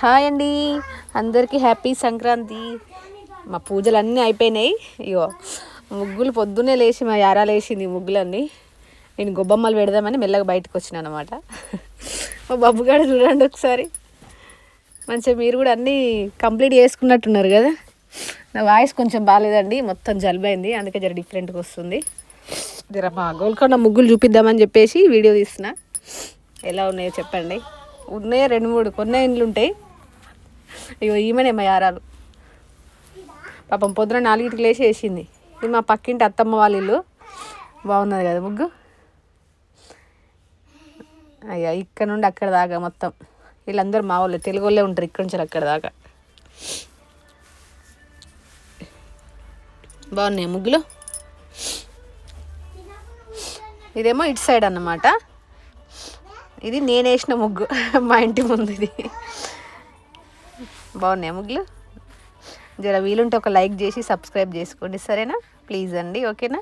Hi అండి, అందరికీ happy Sankranti. మా పూజలు అన్నీ అయిపోయినాయి. ఇగో ముగ్గులు పొద్దున్నే లేచి మా యారాలు వేసింది ముగ్గులన్నీ. నేను గొబ్బమ్మలు పెడదామని మెల్లగా బయటకు వచ్చినాను అనమాట. మా బబ్బుగాడు చూడండి ఒకసారి. మంచిగా మీరు కూడా అన్నీ కంప్లీట్ చేసుకున్నట్టున్నారు కదా. నా వాయిస్ కొంచెం బాగాలేదండి, మొత్తం జలుబైంది, అందుకే జర డిఫరెంట్గా వస్తుంది. జర మా గోల్కొండ ముగ్గులు చూపిద్దామని చెప్పేసి వీడియో తీసిన. ఎలా ఉన్నాయో చెప్పండి. ఉన్నాయో 2-3 కొన్ని ఇండ్లు ఉంటాయి. అయ్యో ఈమెనే మా యారాలు. పాపం పొద్దున 4కి లేచి వేసింది. ఇది మా పక్కింటి అత్తమ్మ వాళ్ళ ఇల్లు. బాగున్నది కదా ముగ్గు. అయ్యా ఇక్కడ నుండి అక్కడ దాకా మొత్తం వీళ్ళందరూ మా వాళ్ళు, తెలుగు వాళ్ళే ఉంటారు ఇక్కడ నుంచి అక్కడ దాకా. బాగున్నాయి ముగ్గులు. ఇదేమో ఇటు సైడ్ అన్నమాట. ఇది నేను వేసిన ముగ్గు మా ఇంటి ముందు. ఇది బాగున్నాయి ముగ్గులు. జర వీలుంటే ఒక లైక్ చేసి సబ్స్క్రైబ్ చేసుకోండి, సరేనా? ప్లీజ్ అండి, ఓకేనా?